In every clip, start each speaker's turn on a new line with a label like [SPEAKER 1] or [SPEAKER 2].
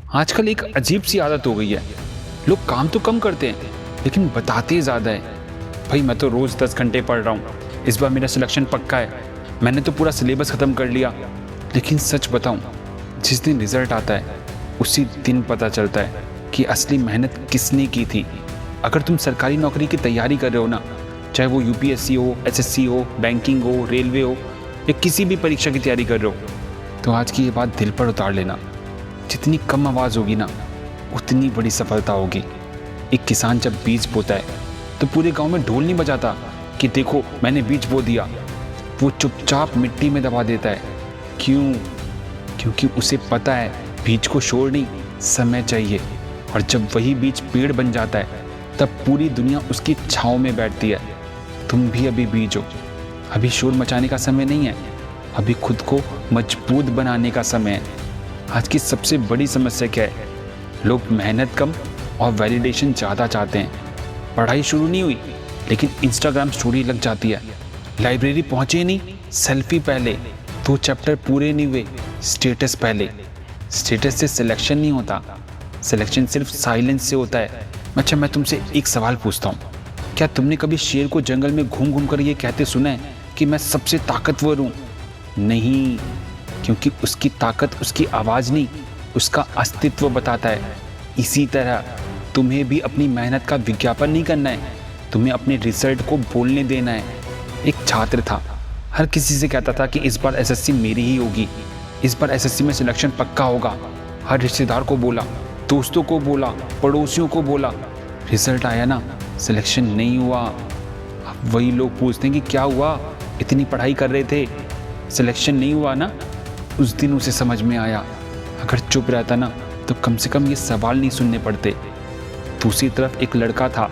[SPEAKER 1] आजकल एक अजीब सी आदत हो गई है। लोग काम तो कम करते हैं लेकिन बताते ज़्यादा है। भाई मैं तो रोज़ 10 घंटे पढ़ रहा हूँ, इस बार मेरा सिलेक्शन पक्का है, मैंने तो पूरा सिलेबस ख़त्म कर लिया। लेकिन सच बताऊँ, जिस दिन रिज़ल्ट आता है उसी दिन पता चलता है कि असली मेहनत किसने की थी। अगर तुम सरकारी नौकरी की तैयारी कर रहे हो ना, चाहे वो यूपीएससी हो, एसएससी हो, बैंकिंग हो, रेलवे हो या किसी भी परीक्षा की तैयारी कर रहे हो, तो आज की ये बात दिल पर उतार लेना। जितनी कम आवाज़ होगी ना, उतनी बड़ी सफलता होगी। एक किसान जब बीज बोता है तो पूरे गांव में ढोल नहीं बजाता कि देखो मैंने बीज बो दिया। वो चुपचाप मिट्टी में दबा देता है। क्यों? क्योंकि उसे पता है बीज को शोर नहीं, समय चाहिए। और जब वही बीज पेड़ बन जाता है तब पूरी दुनिया उसकी छाँव में बैठती है। तुम भी अभी बीज हो। अभी शोर मचाने का समय नहीं है, अभी खुद को मजबूत बनाने का समय है। आज की सबसे बड़ी समस्या क्या है? लोग मेहनत कम और वैलिडेशन ज़्यादा चाहते हैं। पढ़ाई शुरू नहीं हुई लेकिन इंस्टाग्राम स्टोरी लग जाती है। लाइब्रेरी पहुँचे नहीं, सेल्फी पहले। 2 चैप्टर पूरे नहीं हुए, स्टेटस पहले। स्टेटस से सिलेक्शन नहीं होता, सिलेक्शन सिर्फ साइलेंस से होता है। अच्छा, मैं तुमसे एक सवाल पूछता हूँ, क्या तुमने कभी शेर को जंगल में घूम घूम कर ये कहते सुना है कि मैं सबसे ताकतवर हूँ? नहीं, क्योंकि उसकी ताकत उसकी आवाज़ नहीं, उसका अस्तित्व बताता है। इसी तरह तुम्हें भी अपनी मेहनत का विज्ञापन नहीं करना है, तुम्हें अपने रिजल्ट को बोलने देना है। एक छात्र था, हर किसी से कहता था कि इस बार एसएससी मेरी ही होगी, इस बार एसएससी में सिलेक्शन पक्का होगा। हर रिश्तेदार को बोला, दोस्तों को बोला, पड़ोसियों को बोला। रिजल्ट आया ना, सिलेक्शन नहीं हुआ। अब वही लोग पूछते हैं कि क्या हुआ, इतनी पढ़ाई कर रहे थे, सिलेक्शन नहीं हुआ ना। उस दिन उसे समझ में आया, अगर चुप रहता ना तो कम से कम ये सवाल नहीं सुनने पड़ते। दूसरी तरफ एक लड़का था,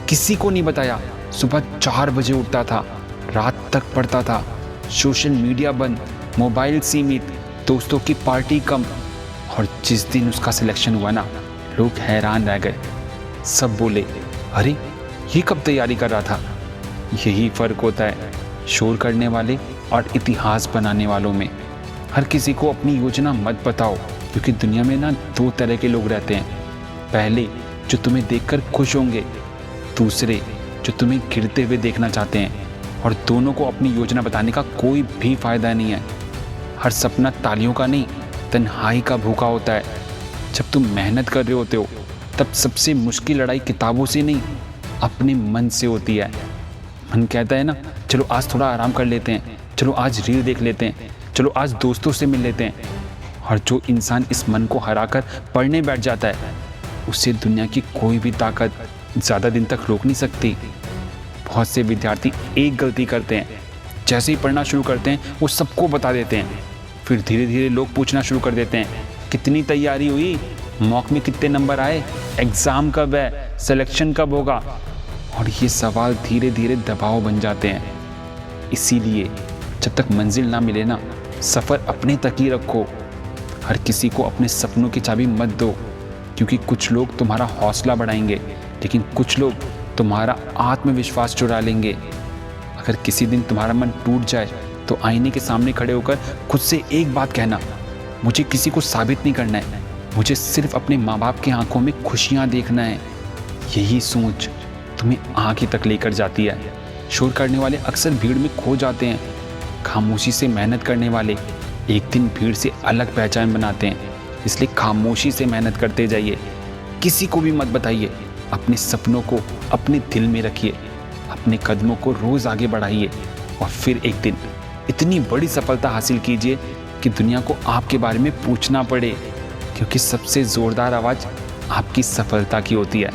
[SPEAKER 1] किसी को नहीं बताया, सुबह 4 बजे उठता था, रात तक पढ़ता था, सोशल मीडिया बंद, मोबाइल सीमित, दोस्तों की पार्टी कम। और जिस दिन उसका सिलेक्शन हुआ ना, लोग हैरान रह गए। सब बोले, अरे ये कब तैयारी कर रहा था? यही फ़र्क होता है शोर करने वाले और इतिहास बनाने वालों में। हर किसी को अपनी योजना मत बताओ, क्योंकि दुनिया में ना 2 तरह के लोग रहते हैं। पहले जो तुम्हें देखकर खुश होंगे, दूसरे जो तुम्हें गिरते हुए देखना चाहते हैं। और दोनों को अपनी योजना बताने का कोई भी फायदा नहीं है। हर सपना तालियों का नहीं, तन्हाई का भूखा होता है। जब तुम मेहनत कर रहे होते हो तब सबसे मुश्किल लड़ाई किताबों से नहीं, अपने मन से होती है। मन कहता है ना, चलो आज थोड़ा आराम कर लेते हैं, चलो आज रील देख लेते हैं, चलो आज दोस्तों से मिल लेते हैं। और जो इंसान इस मन को हराकर पढ़ने बैठ जाता है, उसे दुनिया की कोई भी ताकत ज़्यादा दिन तक रोक नहीं सकती। बहुत से विद्यार्थी एक गलती करते हैं, जैसे ही पढ़ना शुरू करते हैं वो सबको बता देते हैं। फिर धीरे धीरे लोग पूछना शुरू कर देते हैं, कितनी तैयारी हुई, मॉक में कितने नंबर आए, एग्ज़ाम कब है, सिलेक्शन कब होगा। और ये सवाल धीरे धीरे दबाव बन जाते हैं। इसीलिए जब तक मंजिल ना मिले ना, सफ़र अपने तक ही रखो। हर किसी को अपने सपनों की चाबी मत दो, क्योंकि कुछ लोग तुम्हारा हौसला बढ़ाएंगे लेकिन कुछ लोग तुम्हारा आत्मविश्वास चुरा लेंगे। अगर किसी दिन तुम्हारा मन टूट जाए तो आईने के सामने खड़े होकर खुद से एक बात कहना, मुझे किसी को साबित नहीं करना है, मुझे सिर्फ अपने माँ बाप की आंखों में खुशियाँ देखना है। यही सोच तुम्हें आगे तक लेकर जाती है। शोर करने वाले अक्सर भीड़ में खो जाते हैं, खामोशी से मेहनत करने वाले एक दिन भीड़ से अलग पहचान बनाते हैं। इसलिए खामोशी से मेहनत करते जाइए, किसी को भी मत बताइए। अपने सपनों को अपने दिल में रखिए, अपने कदमों को रोज़ आगे बढ़ाइए और फिर एक दिन इतनी बड़ी सफलता हासिल कीजिए कि दुनिया को आपके बारे में पूछना पड़े, क्योंकि सबसे ज़ोरदार आवाज़ आपकी सफलता की होती है।